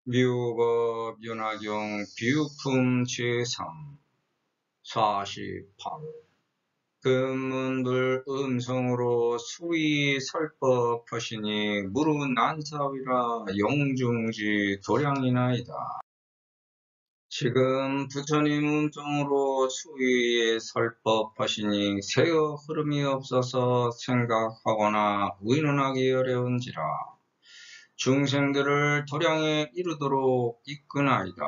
묘법 윤화경 비유품 제3 48 금문불 음성으로 수의 설법하시니 무루 난사위라 영중지 도량이나이다. 지금 부처님 음성으로 수의에 설법하시니 세어 흐름이 없어서 생각하거나 의논하기 어려운지라 중생들을 도량에 이르도록 이끄나이다.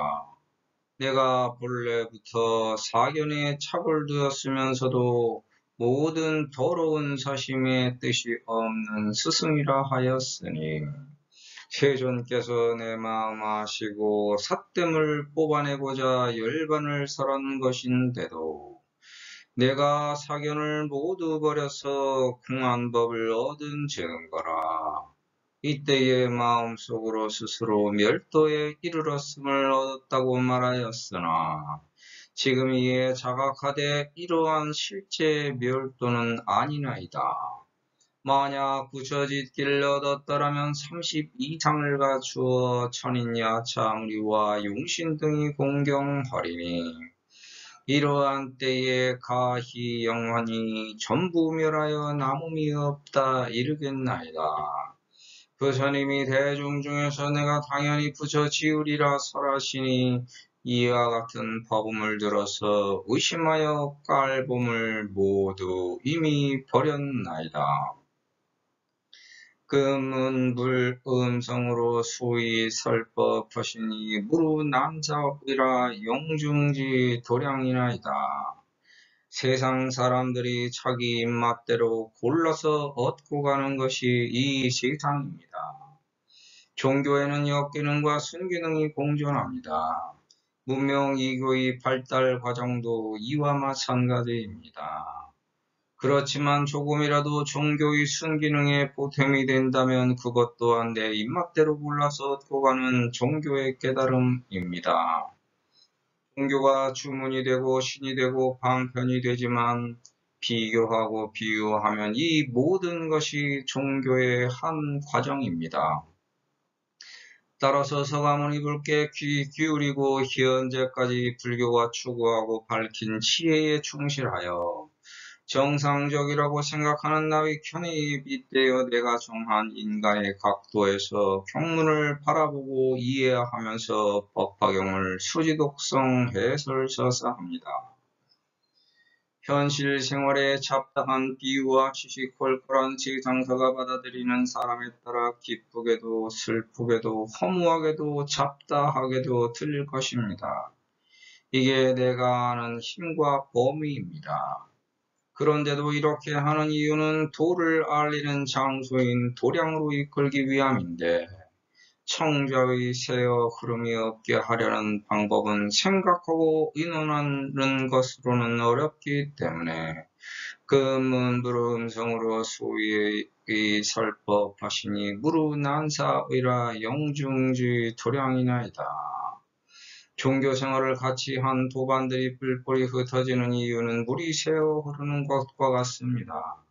내가 본래부터 사견에 착을두었으면서도 모든 더러운 사심의 뜻이 없는 스승이라 하였으니 세존께서 내 마음 아시고 삿됨을 뽑아내고자 열반을 설한 것인데도 내가 사견을 모두 버려서 공안법을 얻은 증거라. 이때의 마음속으로 스스로 멸도에 이르렀음을 얻었다고 말하였으나 지금 이에 자각하되 이러한 실제 멸도는 아니나이다. 만약 부처짓기를 얻었더라면 32장을 갖추어 천인야차무리와 용신 등이 공경하리니 이러한 때에 가히 영환이 전부 멸하여 남음이 없다 이르겠나이다. 부처님이 대중 중에서 내가 당연히 부처 지으리라 설하시니 이와 같은 법음을 들어서 의심하여 깔봄을 모두 이미 버렸나이다. 금은불 음성으로 수의 설법하시니 무루 남사이라 영중지 도량이나이다. 세상 사람들이 자기 입맛대로 골라서 얻고 가는 것이 이 세상입니다. 종교에는 역기능과 순기능이 공존합니다. 문명 이교의 발달 과정도 이와 마찬가지입니다. 그렇지만 조금이라도 종교의 순기능에 보탬이 된다면 그것 또한 내 입맛대로 골라서 얻고 가는 종교의 깨달음입니다. 종교가 주문이 되고 신이 되고 방편이 되지만 비교하고 비유하면 이 모든 것이 종교의 한 과정입니다. 따라서 서가모니 불께 귀 기울이고 현재까지 불교가 추구하고 밝힌 지혜에 충실하여 정상적이라고 생각하는 나의 견해에 빗대어 내가 정한 인간의 각도에서 경문을 바라보고 이해하면서 법화경을 수지독성 해설서사 합니다. 현실 생활에 잡다한 비유와 시시콜콜한 세상사가 받아들이는 사람에 따라 기쁘게도 슬프게도 허무하게도 잡다하게도 들릴 것입니다. 이게 내가 아는 힘과 범위입니다. 그런데도 이렇게 하는 이유는 도를 알리는 장소인 도량으로 이끌기 위함인데 청자의 세어 흐름이 없게 하려는 방법은 생각하고 의논하는 것으로는 어렵기 때문에 금문불 음성으로 소위의 설법하시니 무루 난사의라 영중지 도량이나이다. 종교생활을 같이 한 도반들이 뿔뿔이 흩어지는 이유는 물이 새어 흐르는 것과 같습니다.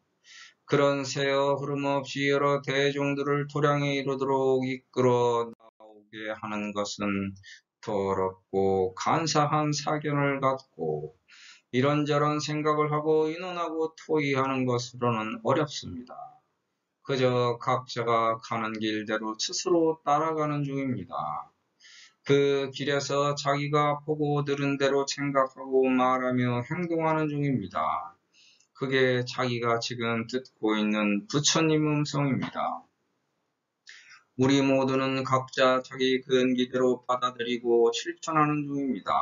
그런 새어 흐름 없이 여러 대종들을 도량에 이르도록 이끌어 나오게 하는 것은 더럽고 간사한 사견을 갖고 이런저런 생각을 하고 의논하고 토의하는 것으로는 어렵습니다. 그저 각자가 가는 길대로 스스로 따라가는 중입니다. 그 길에서 자기가 보고 들은 대로 생각하고 말하며 행동하는 중입니다. 그게 자기가 지금 듣고 있는 부처님 음성입니다. 우리 모두는 각자 자기 근기대로 받아들이고 실천하는 중입니다.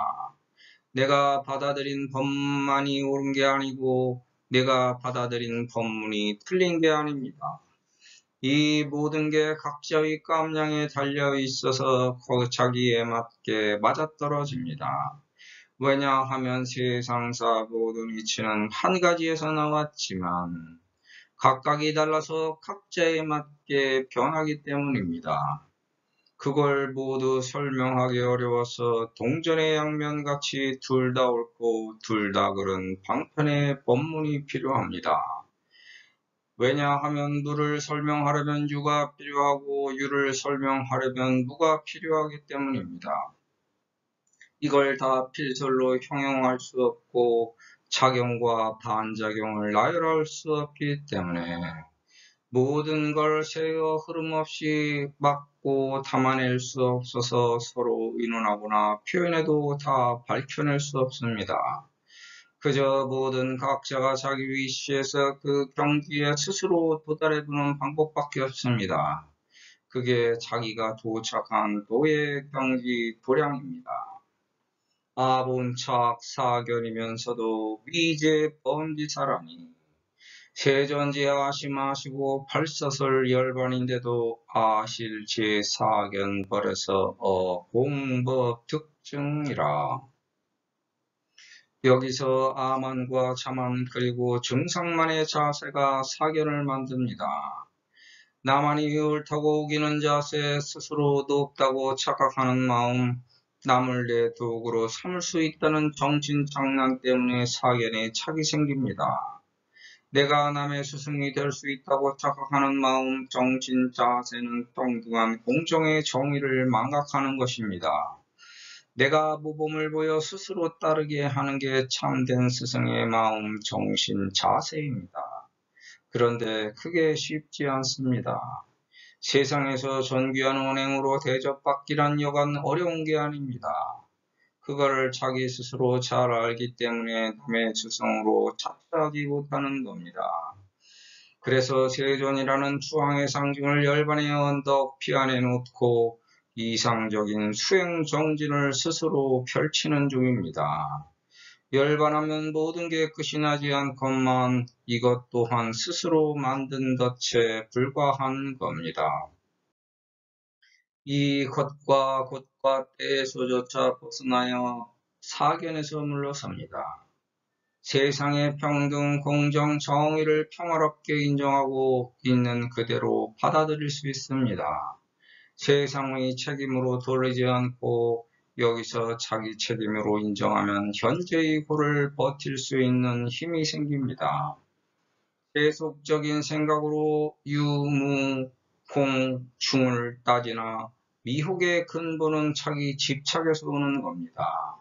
내가 받아들인 법만이 옳은 게 아니고 내가 받아들인 법문이 틀린 게 아닙니다. 이 모든 게 각자의 깜냥에 달려 있어서 자기에 맞게 맞아떨어집니다. 왜냐하면 세상사 모든 이치는 한 가지에서 나왔지만 각각이 달라서 각자에 맞게 변하기 때문입니다. 그걸 모두 설명하기 어려워서 동전의 양면같이 둘 다 옳고 둘 다 그른 방편의 법문이 필요합니다. 왜냐하면 무를 설명하려면 유가 필요하고 유를 설명하려면 무가 필요하기 때문입니다. 이걸 다 필설로 형용할 수 없고 작용과 반작용을 나열할 수 없기 때문에 모든 걸 세어 흐름 없이 막고 담아낼 수 없어서 서로 의논하거나 표현해도 다 밝혀낼 수 없습니다. 그저 모든 각자가 자기 위치에서 그 경지에 스스로 도달해보는 방법밖에 없습니다. 그게 자기가 도착한 도의 경지 도량입니다. 아본척 사견이면서도 위제 범지사라니 세전지 아심하시고 팔사설 열반인데도 아실 제4견 버려서 공법 특증이라. 여기서 아만과 자만 그리고 증상만의 자세가 사견을 만듭니다. 나만이 옳다고 우기는 자세, 스스로 높다고 착각하는 마음, 남을 내 도구로 삼을 수 있다는 정신장난 때문에 사견에 착이 생깁니다. 내가 남의 스승이 될 수 있다고 착각하는 마음, 정신 자세는 뚱뚱한 공정의 정의를 망각하는 것입니다. 내가 모범을 보여 스스로 따르게 하는 게 참된 스승의 마음, 정신 자세입니다. 그런데 그게 쉽지 않습니다. 세상에서 존귀한 언행으로 대접받기란 여간 어려운 게 아닙니다. 그걸 자기 스스로 잘 알기 때문에 남의 스승으로 착각하지 못하는 겁니다. 그래서 세존이라는 추앙의 상징을 열반의 언덕 피안에 놓고 이상적인 수행 정진을 스스로 펼치는 중입니다. 열반하면 모든 게 끝이 나지 않건만 이것 또한 스스로 만든 덫에 불과한 겁니다. 이 것과 곧과 때에서조차 벗어나여 사견에서 물러섭니다. 세상의 평등, 공정, 정의를 평화롭게 인정하고 있는 그대로 받아들일 수 있습니다. 세상의 책임으로 돌리지 않고 여기서 자기 책임으로 인정하면 현재의 고를 버틸 수 있는 힘이 생깁니다. 세속적인 생각으로 유, 무, 공, 중을 따지나 미혹의 근본은 자기 집착에서 오는 겁니다.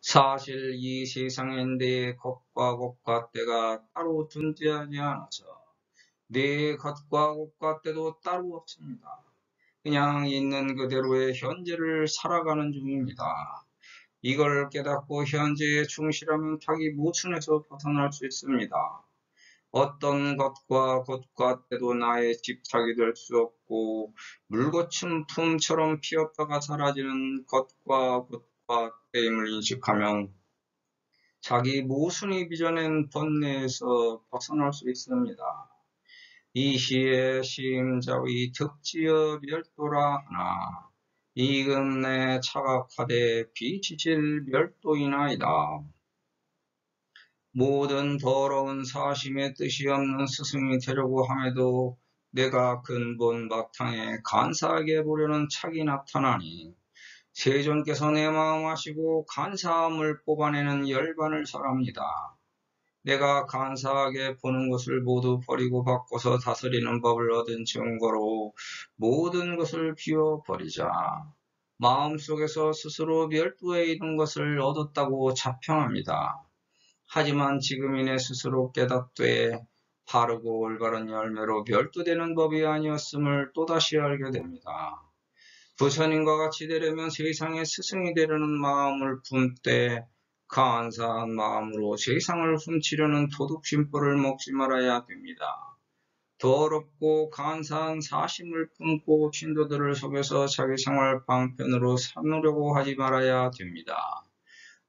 사실 이 세상엔 내 것과 것과 때가 따로 존재하지 않아서 내 것과 것과 때도 따로 없습니다. 그냥 있는 그대로의 현재를 살아가는 중입니다. 이걸 깨닫고 현재에 충실하면 자기 모순에서 벗어날 수 있습니다. 어떤 것과 것과 때도 나의 집착이 될 수 없고 물고침 품처럼 피었다가 사라지는 것과 것과 때임을 인식하면 자기 모순이 빚어낸 번뇌에서 벗어날 수 있습니다. 이 시에 시임자의 득지어 멸도라 하나 이금내 차각하되 비지질 멸도이나이다. 모든 더러운 사심의 뜻이 없는 스승이 되려고 함에도 내가 근본 바탕에 간사하게 보려는 착이 나타나니 세존께서 내 마음 아시고 간사함을 뽑아내는 열반을 설합니다. 내가 간사하게 보는 것을 모두 버리고 바꿔서 다스리는 법을 얻은 증거로 모든 것을 비워버리자. 마음속에서 스스로 멸도에 이른 것을 얻었다고 자평합니다. 하지만 지금 이내 스스로 깨닫되 바르고 올바른 열매로 멸도되는 법이 아니었음을 또다시 알게 됩니다. 부처님과 같이 되려면 세상의 스승이 되려는 마음을 품되 간사한 마음으로 세상을 훔치려는 도둑심벌을 먹지 말아야 됩니다. 더럽고 간사한 사심을 품고 신도들을 속여서 자기 생활 방편으로 삼으려고 하지 말아야 됩니다.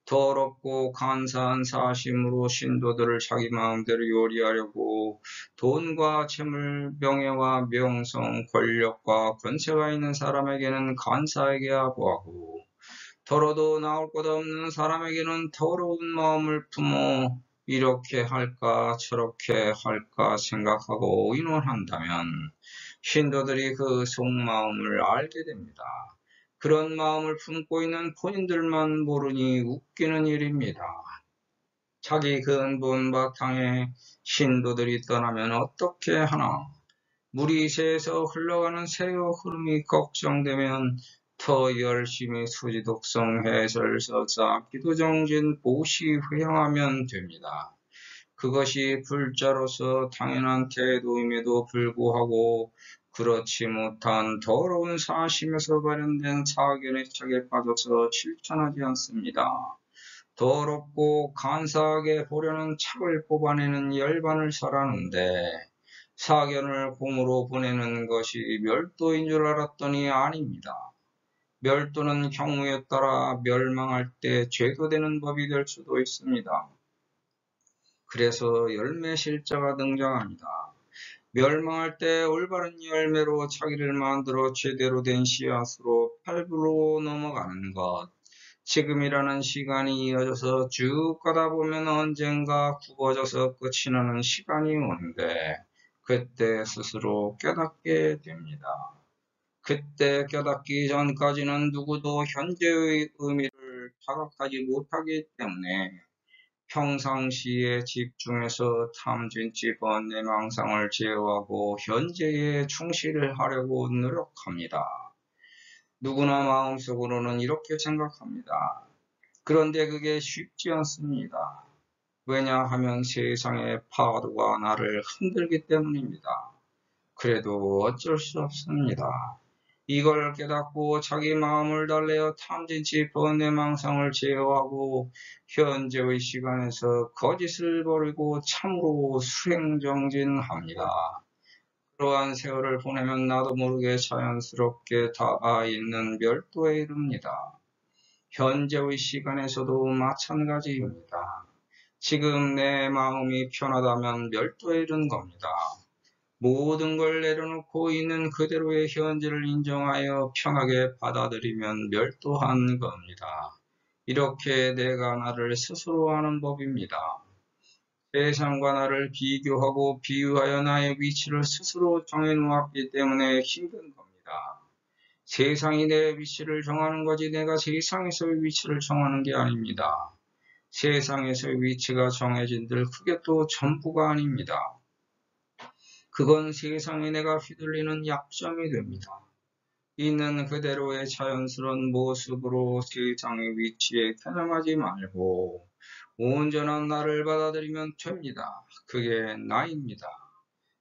더럽고 간사한 사심으로 신도들을 자기 마음대로 요리하려고 돈과 재물, 명예와 명성, 권력과 권세가 있는 사람에게는 간사하게 아부하고 더러도 나올 것 없는 사람에게는 더러운 마음을 품어 이렇게 할까 저렇게 할까 생각하고 의논한다면 신도들이 그 속마음을 알게 됩니다. 그런 마음을 품고 있는 본인들만 모르니 웃기는 일입니다. 자기 근본 바탕에 신도들이 떠나면 어떻게 하나? 물이 새에서 흘러가는 새의 흐름이 걱정되면 더 열심히 수지독성 해설서자 기도정진 보시 회양하면 됩니다. 그것이 불자로서 당연한 태도임에도 불구하고 그렇지 못한 더러운 사심에서 발현된 사견의 착에 빠져서 실천하지 않습니다. 더럽고 간사하게 보려는 착을 뽑아내는 열반을 설하는데 사견을 공으로 보내는 것이 멸도인 줄 알았더니 아닙니다. 멸도는 경우에 따라 멸망할 때 죄도되는 법이 될 수도 있습니다. 그래서 열매실자가 등장합니다. 멸망할 때 올바른 열매로 자기를 만들어 제대로 된 씨앗으로 팔부로 넘어가는 것. 지금이라는 시간이 이어져서 쭉 가다 보면 언젠가 굽어져서 끝이 나는 시간이 오는데 그때 스스로 깨닫게 됩니다. 그때 깨닫기 전까지는 누구도 현재의 의미를 자각하지 못하기 때문에 평상시에 집중해서 탐진치 번뇌 망상을 제어하고 현재에 충실을 하려고 노력합니다. 누구나 마음속으로는 이렇게 생각합니다. 그런데 그게 쉽지 않습니다. 왜냐하면 세상의 파도가 나를 흔들기 때문입니다. 그래도 어쩔 수 없습니다. 이걸 깨닫고 자기 마음을 달래어 탐진치 번뇌망상을 제어하고 현재의 시간에서 거짓을 버리고 참으로 수행정진합니다. 그러한 세월을 보내면 나도 모르게 자연스럽게 닿아 있는 멸도에 이릅니다. 현재의 시간에서도 마찬가지입니다. 지금 내 마음이 편하다면 멸도에 이른 겁니다. 모든 걸 내려놓고 있는 그대로의 현재를 인정하여 편하게 받아들이면 멸도한 겁니다. 이렇게 내가 나를 스스로 아는 법입니다. 세상과 나를 비교하고 비유하여 나의 위치를 스스로 정해놓았기 때문에 힘든 겁니다. 세상이 내 위치를 정하는 거지 내가 세상에서의 위치를 정하는 게 아닙니다. 세상에서의 위치가 정해진들 그게 또 전부가 아닙니다. 그건 세상에 내가 휘둘리는 약점이 됩니다. 있는 그대로의 자연스러운 모습으로 세상의 위치에 개념하지 말고 온전한 나를 받아들이면 됩니다. 그게 나입니다.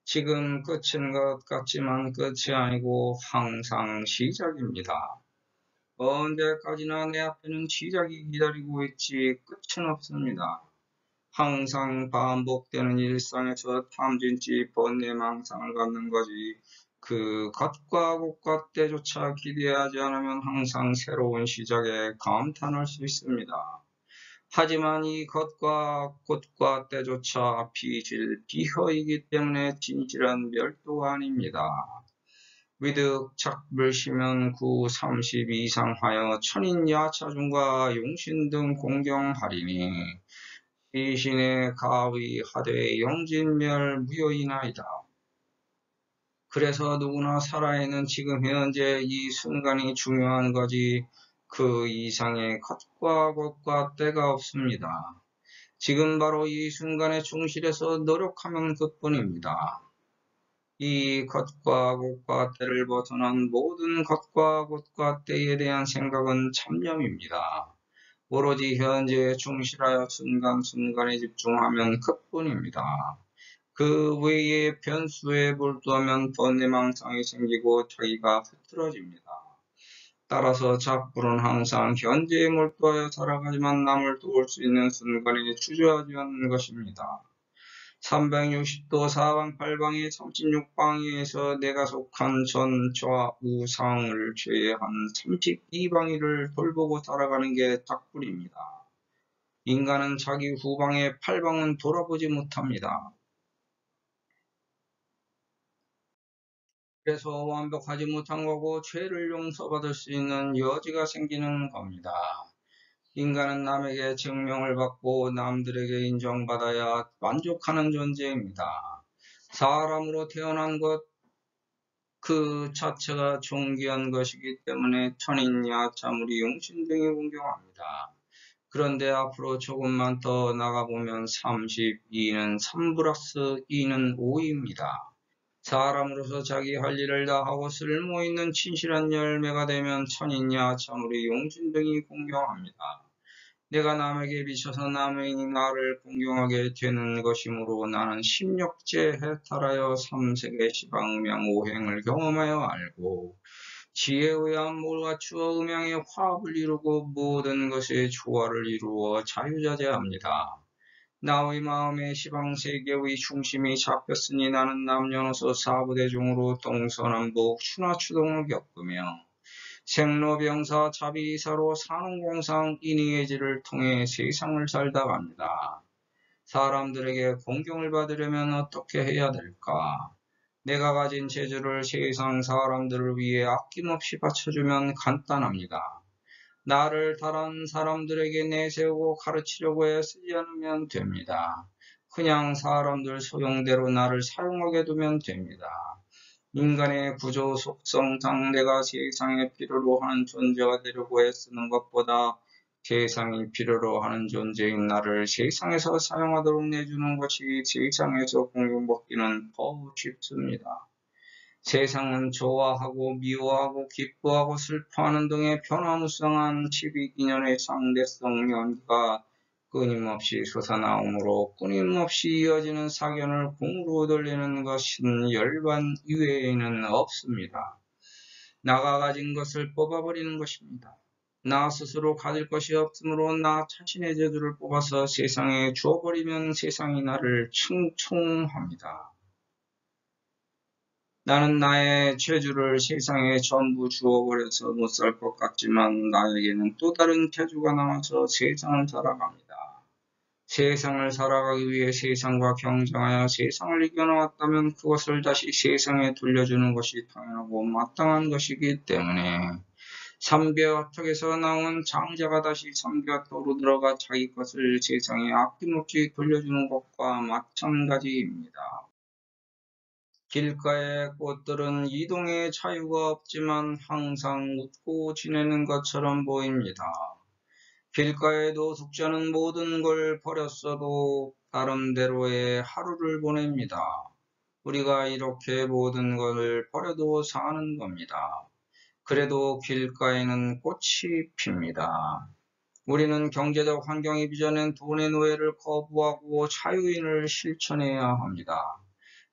지금 끝인 것 같지만 끝이 아니고 항상 시작입니다. 언제까지나 내 앞에는 시작이 기다리고 있지 끝은 없습니다. 항상 반복되는 일상에서 탐진치 번뇌망상을 갖는 거지 그 겉과 곳과 때조차 기대하지 않으면 항상 새로운 시작에 감탄할 수 있습니다. 하지만 이 겉과 곳과 때조차 비허이기 때문에 진실한 멸도가 아닙니다. 위득 작불시면 구 30 이상하여 천인 야차중과 용신 등 공경하리니 시신의 가위 하되 영진멸 무효이나이다. 그래서 누구나 살아있는 지금 현재 이 순간이 중요한 거지 그 이상의 겉과 곳과 때가 없습니다. 지금 바로 이 순간에 충실해서 노력하면 그뿐입니다. 이 겉과 곳과 때를 벗어난 모든 겉과 곳과 때에 대한 생각은 참념입니다. 오로지 현재에 충실하여 순간순간에 집중하면 그뿐입니다. 그 외에 변수에 몰두하면 번뇌망상이 생기고 자기가 흐트러집니다. 따라서 작불은 항상 현재에 몰두하여 살아가지만 남을 도울 수 있는 순간에 주저하지 않는 것입니다. 360도 사방팔방의 36방위에서 내가 속한 전, 좌, 우, 상을 제외한 32방위를 돌보고 살아가는 게 작불입니다. 인간은 자기 후방의 8방은 돌아보지 못합니다. 그래서 완벽하지 못한 거고 죄를 용서받을 수 있는 여지가 생기는 겁니다. 인간은 남에게 증명을 받고 남들에게 인정받아야 만족하는 존재입니다. 사람으로 태어난 것 그 자체가 존귀한 것이기 때문에 천인, 야차, 무리, 용신 등이 공경합니다. 그런데 앞으로 조금만 더 나가보면 32는 3 플러스 2는 5입니다. 사람으로서 자기 할 일을 다 하고 쓸모있는 진실한 열매가 되면 천인야 참으로 용신 등이 공경합니다. 내가 남에게 비춰서 남이 나를 공경하게 되는 것이므로 나는 심력제 해탈하여 삼세계 시방음양 오행을 경험하여 알고 지혜에 의한 몰 갖추어 음양의 화합을 이루고 모든 것의 조화를 이루어 자유자재합니다. 나의 마음에 시방세계의 중심이 잡혔으니 나는 남녀노소 사부대중으로 동서남북 추나추동을 겪으며 생로병사 자비이사로 산업공상 인의예지를 통해 세상을 살다 갑니다. 사람들에게 공경을 받으려면 어떻게 해야 될까? 내가 가진 재주를 세상 사람들을 위해 아낌없이 바쳐주면 간단합니다. 나를 다른 사람들에게 내세우고 가르치려고 애쓰지 않으면 됩니다. 그냥 사람들 소용대로 나를 사용하게 두면 됩니다. 인간의 구조 속성상 내가 세상에 필요로 하는 존재가 되려고 애쓰는 것보다 세상이 필요로 하는 존재인 나를 세상에서 사용하도록 내주는 것이 세상에서 공경받기는 더 쉽습니다. 세상은 좋아하고 미워하고 기뻐하고 슬퍼하는 등의 변화무쌍한 12기년의 상대성 연기가 끊임없이 솟아나오므로 끊임없이 이어지는 사견을 공으로 돌리는 것은 열반 이외에는 없습니다. 나가 가진 것을 뽑아버리는 것입니다. 나 스스로 가질 것이 없으므로 나 자신의 재주를 뽑아서 세상에 주어버리면 세상이 나를 칭송합니다. 나는 나의 재주를 세상에 전부 주어버려서 못 살 것 같지만 나에게는 또 다른 재주가 남아서 세상을 살아갑니다. 세상을 살아가기 위해 세상과 경쟁하여 세상을 이겨나왔다면 그것을 다시 세상에 돌려주는 것이 당연하고 마땅한 것이기 때문에 삼계화턱에서 나온 장자가 다시 삼계화턱으로 들어가 자기 것을 세상에 아낌없이 돌려주는 것과 마찬가지입니다. 길가의 꽃들은 이동의 자유가 없지만 항상 웃고 지내는 것처럼 보입니다. 길가의 노숙자는 모든 걸 버렸어도 나름대로의 하루를 보냅니다. 우리가 이렇게 모든 걸 버려도 사는 겁니다. 그래도 길가에는 꽃이 핍니다. 우리는 경제적 환경이 빚어낸 돈의 노예를 거부하고 자유인을 실천해야 합니다.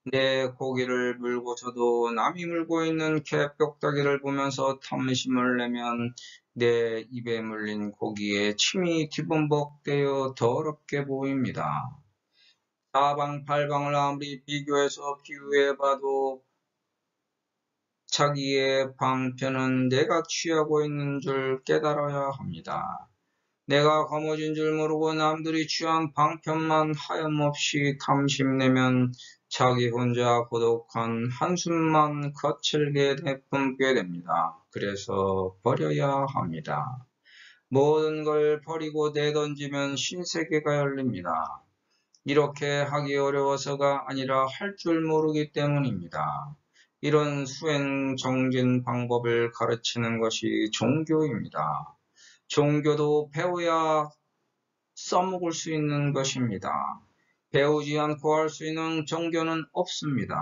내 고기를 물고서도 남이 물고 있는 개뼈다귀를 보면서 탐심을 내면 내 입에 물린 고기에 침이 뒤범벅되어 더럽게 보입니다. 사방팔방을 아무리 비교해서 비유해봐도 자기의 방편은 내가 취하고 있는 줄 깨달아야 합니다. 내가 거머쥔 줄 모르고 남들이 취한 방편만 하염없이 탐심내면 자기 혼자 고독한 한숨만 거칠게 내뿜게 됩니다. 그래서 버려야 합니다. 모든 걸 버리고 내던지면 신세계가 열립니다. 이렇게 하기 어려워서가 아니라 할 줄 모르기 때문입니다. 이런 수행 정진 방법을 가르치는 것이 종교입니다. 종교도 배워야 써먹을 수 있는 것입니다. 배우지 않고 할 수 있는 종교는 없습니다.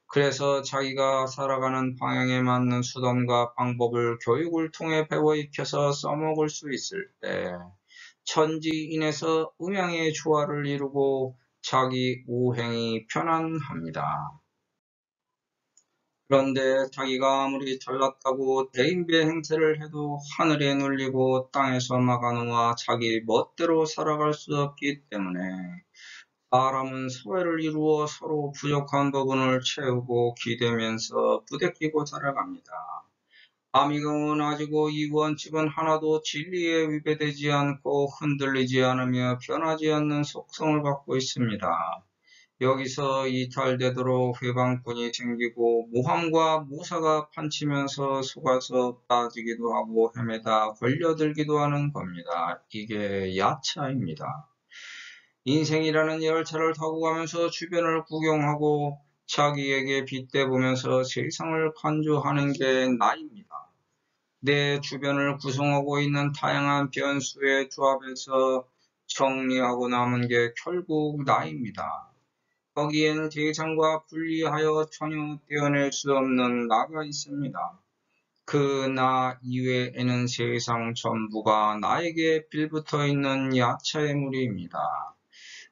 그래서 자기가 살아가는 방향에 맞는 수단과 방법을 교육을 통해 배워 익혀서 써먹을 수 있을 때 천지인에서 음양의 조화를 이루고 자기 우행이 편안합니다. 그런데 자기가 아무리 잘났다고 대인배 행세를 해도 하늘에 눌리고 땅에서 막아놓아 자기 멋대로 살아갈 수 없기 때문에 사람은 사회를 이루어 서로 부족한 부분을 채우고 기대면서 부대끼고 살아갑니다. 아미금은 아지고 이 원칙은 하나도 진리에 위배되지 않고 흔들리지 않으며 변하지 않는 속성을 갖고 있습니다. 여기서 이탈되도록 회방꾼이 생기고 모함과 모사가 판치면서 속아서 빠지기도 하고 헤매다 걸려들기도 하는 겁니다. 이게 야차입니다. 인생이라는 열차를 타고 가면서 주변을 구경하고 자기에게 빗대보면서 세상을 간주하는 게 나입니다. 내 주변을 구성하고 있는 다양한 변수의 조합에서 정리하고 남은 게 결국 나입니다. 거기엔 세상과 분리하여 전혀 떼어낼 수 없는 나가 있습니다. 그 나 이외에는 세상 전부가 나에게 빌붙어 있는 야채의 무리입니다.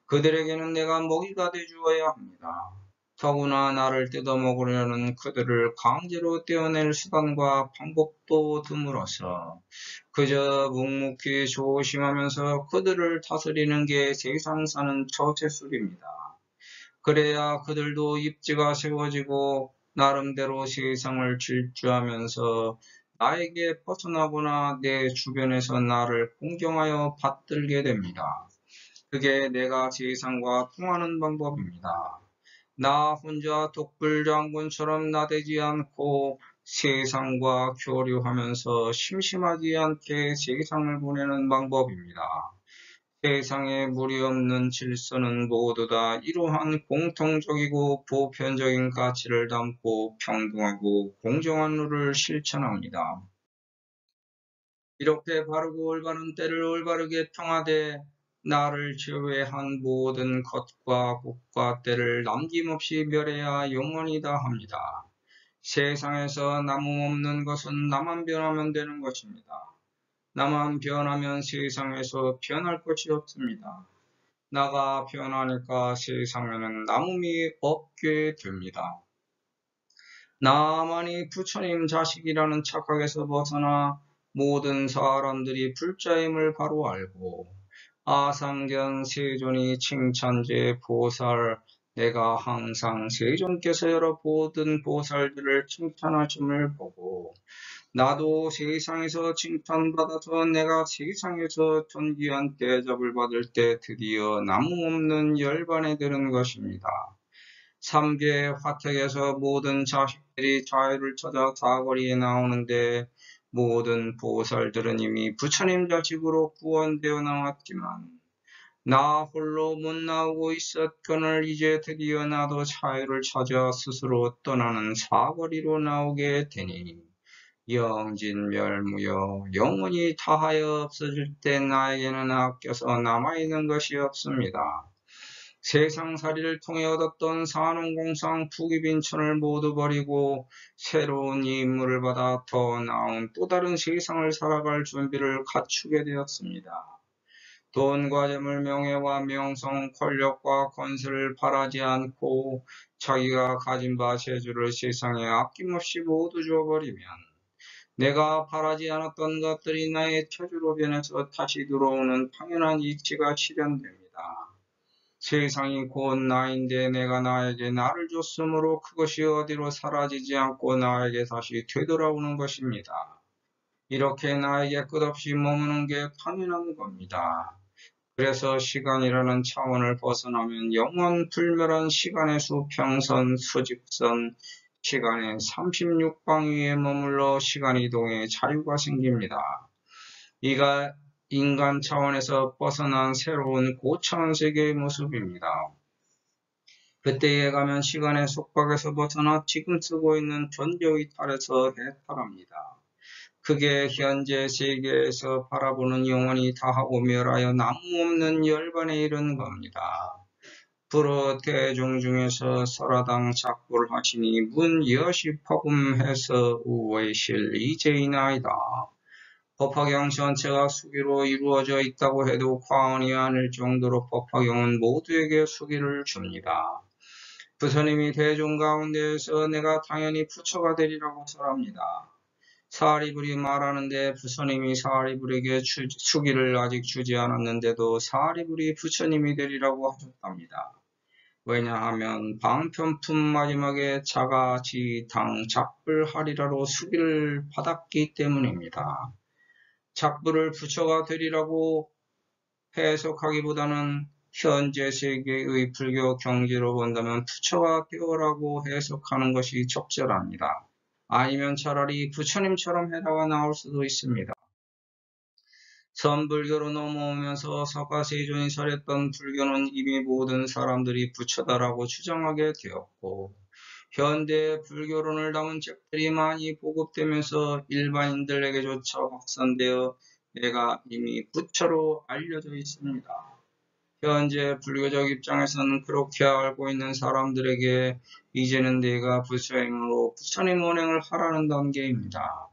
그들에게는 내가 먹이가 되주어야 합니다. 더구나 나를 뜯어먹으려는 그들을 강제로 떼어낼 수단과 방법도 드물어서 그저 묵묵히 조심하면서 그들을 다스리는 게 세상 사는 처세술입니다. 그래야 그들도 입지가 세워지고 나름대로 세상을 질주하면서 나에게 벗어나거나 내 주변에서 나를 공경하여 받들게 됩니다. 그게 내가 세상과 통하는 방법입니다. 나 혼자 독불장군처럼 나대지 않고 세상과 교류하면서 심심하지 않게 세상을 보내는 방법입니다. 세상에 무리 없는 질서는 모두 다 이러한 공통적이고 보편적인 가치를 담고 평등하고 공정한 룰을 실천합니다. 이렇게 바르고 올바른 때를 올바르게 평하되 나를 제외한 모든 것과 곳과 때를 남김없이 멸해야 영원히 다합니다. 세상에서 남음없는 것은 나만 변하면 되는 것입니다. 나만 변하면 세상에서 변할 것이 없습니다. 나가 변하니까 세상에는 남음이 없게 됩니다. 나만이 부처님 자식이라는 착각에서 벗어나 모든 사람들이 불자임을 바로 알고 아상견 세존이 칭찬제 보살 내가 항상 세존께서 여러 모든 보살들을 칭찬하심을 보고 나도 세상에서 칭찬받아서 내가 세상에서 존귀한 대접을 받을 때 드디어 남음없는 열반에 들은 것입니다. 삼계 화택에서 모든 자식들이 자유를 찾아 사거리에 나오는데 모든 보살들은 이미 부처님 자식으로 구원되어 나왔지만 나 홀로 못 나오고 있었거늘 이제 드디어 나도 자유를 찾아 스스로 떠나는 사거리로 나오게 되니 영진멸무여 영원히 다하여 없어질 때 나에게는 아껴서 남아있는 것이 없습니다. 세상살이를 통해 얻었던 산업공상 부귀빈천을 모두 버리고 새로운 임무를 받아 더 나은 또 다른 세상을 살아갈 준비를 갖추게 되었습니다. 돈과 재물, 명예와 명성, 권력과 건설을 바라지 않고 자기가 가진 바 재주를 세상에 아낌없이 모두 줘버리면 내가 바라지 않았던 것들이 나의 체주로 변해서 다시 들어오는 당연한 이치가 실현됩니다. 세상이 곧 나인데 내가 나에게 나를 줬으므로 그것이 어디로 사라지지 않고 나에게 다시 되돌아오는 것입니다. 이렇게 나에게 끝없이 머무는 게 당연한 겁니다. 그래서 시간이라는 차원을 벗어나면 영원 불멸한 시간의 수평선, 수직선, 시간의 36방 위에 머물러 시간이동의 자유가 생깁니다. 이가 인간 차원에서 벗어난 새로운 고차원 세계의 모습입니다. 그때에 가면 시간의 속박에서 벗어나 지금 쓰고 있는 존재의 탈에서 해탈합니다. 그게 현재 세계에서 바라보는 영원히 다하고 멸하여 남음없는 열반에 이른 겁니다. 불어 대중 중에서 설화당 작고를 하시니 문 여시 퍼금해서 우외실 이제이나이다. 법화경 전체가 수기로 이루어져 있다고 해도 과언이 아닐 정도로 법화경은 모두에게 수기를 줍니다. 부처님이 대중 가운데에서 내가 당연히 부처가 되리라고 설합니다. 사리불이 말하는데 부처님이 사리불에게 수기를 아직 주지 않았는데도 사리불이 부처님이 되리라고 하셨답니다. 왜냐하면 방편품 마지막에 자가지당 작불하리라로 수기를 받았기 때문입니다. 작불을 부처가 되리라고 해석하기보다는 현재 세계의 불교 경지로 본다면 부처가 되어라고 해석하는 것이 적절합니다. 아니면 차라리 부처님처럼 해라가 나올 수도 있습니다. 선불교로 넘어오면서 서가세존이 설했던 불교는 이미 모든 사람들이 부처다라고 주장하게 되었고 현대 불교론을 담은 책들이 많이 보급되면서 일반인들에게조차 확산되어 내가 이미 부처로 알려져 있습니다. 현재 불교적 입장에서는 그렇게 알고 있는 사람들에게 이제는 내가 부처행으로 부처님 운행을 하라는 단계입니다.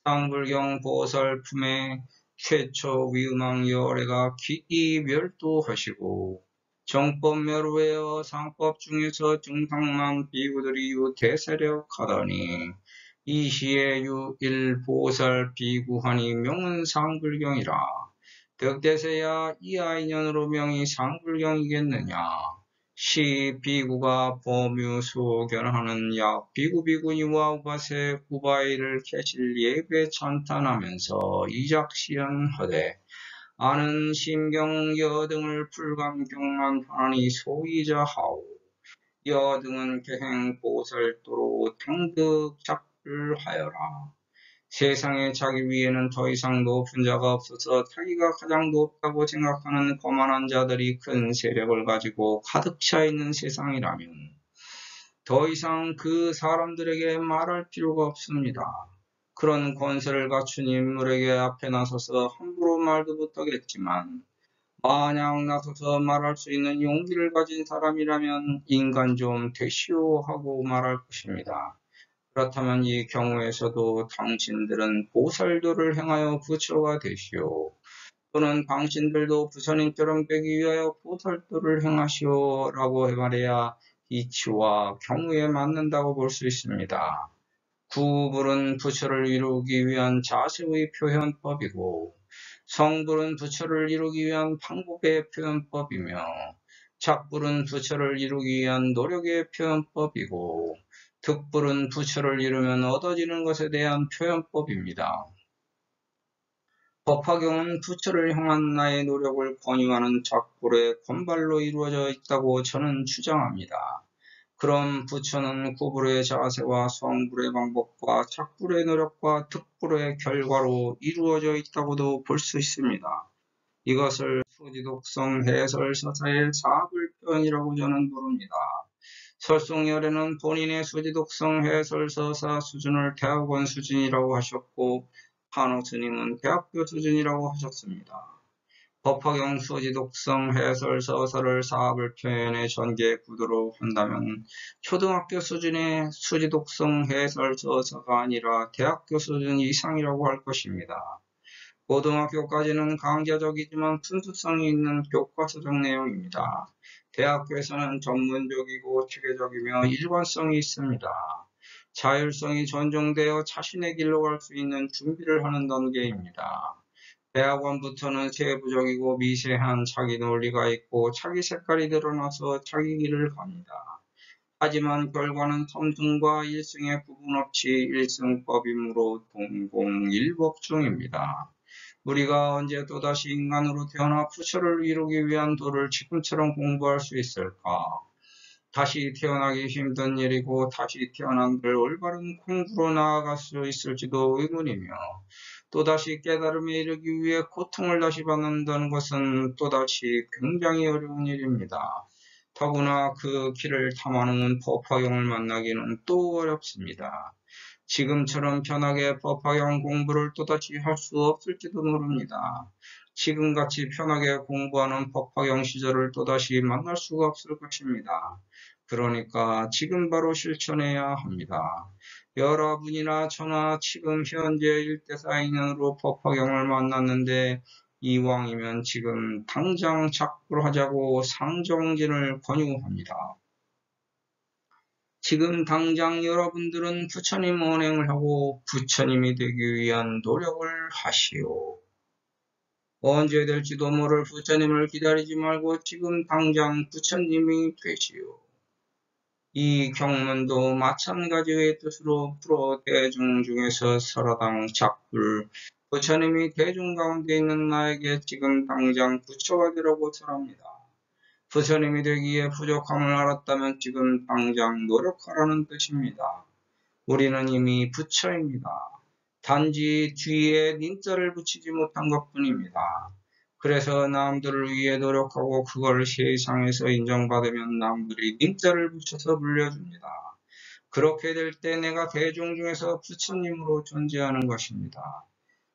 상불경 보살품의 최초 위음왕 여래가 기이 멸도하시고 정법멸후에어 상법 중에서 증상만 비구들이 유대세력하더니 이 시에 유일 보살 비구하니 명은 상불경이라. 덕대세야 이하인연으로 명이 상불경이겠느냐. 시 비구가 법유수견하는 야 비구비구니와 우바세 우바이를 캐실 예배 찬탄하면서 이작시연하되 아는 심경 여등을 불감경만 하니 소이자하오. 여등은 개행 보살도로 탱득 작불하여라. 세상에 자기 위에는 더 이상 높은 자가 없어서 자기가 가장 높다고 생각하는 거만한 자들이 큰 세력을 가지고 가득 차 있는 세상이라면 더 이상 그 사람들에게 말할 필요가 없습니다. 그런 권세를 갖춘 인물에게 앞에 나서서 함부로 말도 못하겠지만 만약 나서서 말할 수 있는 용기를 가진 사람이라면 인간 좀 되시오 하고 말할 것입니다. 그렇다면 이 경우에서도 당신들은 보살도를 행하여 부처가 되시오. 또는 당신들도 부처님처럼 되기 위하여 보살도를 행하시오 라고 말해야 이치와 경우에 맞는다고 볼 수 있습니다. 구불은 부처를 이루기 위한 자세의 표현법이고 성불은 부처를 이루기 위한 방법의 표현법이며 작불은 부처를 이루기 위한 노력의 표현법이고 득불은 부처를 이루면 얻어지는 것에 대한 표현법입니다. 법화경은 부처를 향한 나의 노력을 권유하는 작불의 권발로 이루어져 있다고 저는 주장합니다. 그럼 부처는 구불의 자세와 성불의 방법과 작불의 노력과 득불의 결과로 이루어져 있다고도 볼 수 있습니다. 이것을 수지독성 해설서사의 사불편이라고 저는 부릅니다. 설송열에는 본인의 수지독성 해설서사 수준을 대학원 수준이라고 하셨고 한호 스님은 대학교 수준이라고 하셨습니다. 법화경 수지독성 해설서사를 사불편의 전개 구도로 한다면 초등학교 수준의 수지독성 해설서사가 아니라 대학교 수준 이상이라고 할 것입니다. 고등학교까지는 강좌적이지만 순수성이 있는 교과서적 내용입니다. 대학교에서는 전문적이고 체계적이며 일관성이 있습니다. 자율성이 존중되어 자신의 길로 갈 수 있는 준비를 하는 단계입니다. 대학원부터는 세부적이고 미세한 자기 논리가 있고 자기 색깔이 드러나서 자기 길을 갑니다. 하지만 결과는 삼승과 일승의 구분 없이 일승법이므로 동공일법중입니다. 우리가 언제 또다시 인간으로 태어나 부처를 이루기 위한 도를 지금처럼 공부할 수 있을까? 다시 태어나기 힘든 일이고 다시 태어난 들 올바른 공부로 나아갈 수 있을지도 의문이며 또다시 깨달음에 이르기 위해 고통을 다시 받는다는 것은 또다시 굉장히 어려운 일입니다. 더구나 그 길을 탐하는 법화경을 만나기는 또 어렵습니다. 지금처럼 편하게 법화경 공부를 또다시 할 수 없을지도 모릅니다. 지금같이 편하게 공부하는 법화경 시절을 또다시 만날 수가 없을 것입니다. 그러니까 지금 바로 실천해야 합니다. 여러분이나 저나 지금 현재 1대4 인연으로 법화경을 만났는데 이왕이면 지금 당장 작불하자고 상정진을 권유합니다. 지금 당장 여러분들은 부처님 언행을 하고 부처님이 되기 위한 노력을 하시오. 언제 될지도 모를 부처님을 기다리지 말고 지금 당장 부처님이 되시오. 이 경문도 마찬가지의 뜻으로 풀어 대중 중에서 설화당 작불 부처님이 대중 가운데 있는 나에게 지금 당장 부처가 되라고 설합니다. 부처님이 되기에 부족함을 알았다면 지금 당장 노력하라는 뜻입니다. 우리는 이미 부처입니다. 단지 뒤에 님자를 붙이지 못한 것뿐입니다. 그래서 남들을 위해 노력하고 그걸 세상에서 인정받으면 남들이 님자를 붙여서 불려줍니다. 그렇게 될 때 내가 대중 중에서 부처님으로 존재하는 것입니다.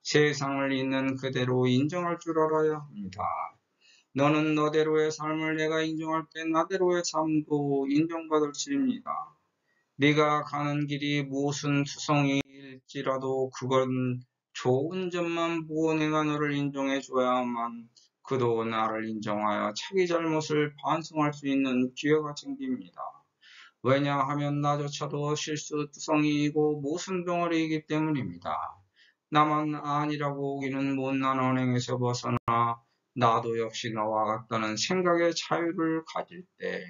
세상을 있는 그대로 인정할 줄 알아야 합니다. 너는 너대로의 삶을 내가 인정할 때 나대로의 삶도 인정받을 줄입니다. 네가 가는 길이 무슨 투성이일지라도 그건 좋은 점만 보고 내가 너를 인정해 줘야만 그도 나를 인정하여 자기 잘못을 반성할 수 있는 기회가 생깁니다. 왜냐하면 나조차도 실수투성이이고 모순덩어리이기 때문입니다. 나만 아니라고 우기는 못난 언행에서 벗어나 나도 역시 너와 같다는 생각의 자유를 가질 때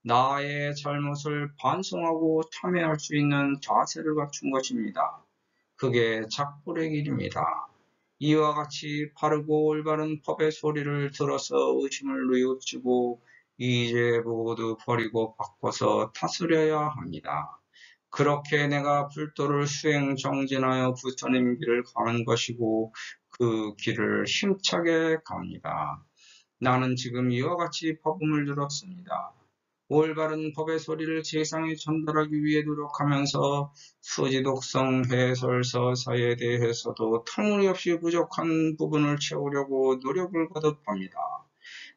나의 잘못을 반성하고 참회할 수 있는 자세를 갖춘 것입니다. 그게 작불의 길입니다. 이와 같이 바르고 올바른 법의 소리를 들어서 의심을 뉘우치고 이제 모두 버리고 바꿔서 다스려야 합니다. 그렇게 내가 불도를 수행 정진하여 부처님 길을 가는 것이고 그 길을 힘차게 갑니다. 나는 지금 이와 같이 법음을 들었습니다. 올바른 법의 소리를 세상에 전달하기 위해 노력하면서 수지독성 해설 서사에 대해서도 터무니없이 부족한 부분을 채우려고 노력을 거듭합니다.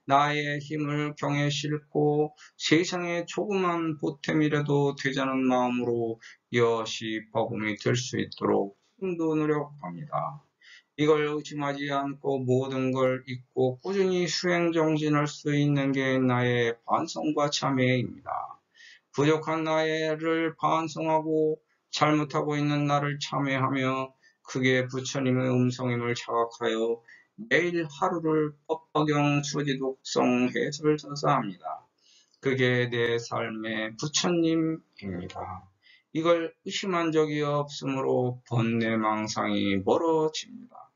나의 힘을 경에 싣고 세상에 조그만 보탬이라도 되자는 마음으로 여시 법음이 될 수 있도록 지금도 노력합니다. 이걸 의심하지 않고 모든 걸 잊고 꾸준히 수행 정진할 수 있는 게 나의 반성과 참회입니다. 부족한 나를 반성하고 잘못하고 있는 나를 참회하며 그게 부처님의 음성임을 자각하여 매일 하루를 법화경 수지독성 해설서사합니다. 그게 내 삶의 부처님입니다. 이걸 의심한 적이 없으므로 번뇌망상이 멀어집니다.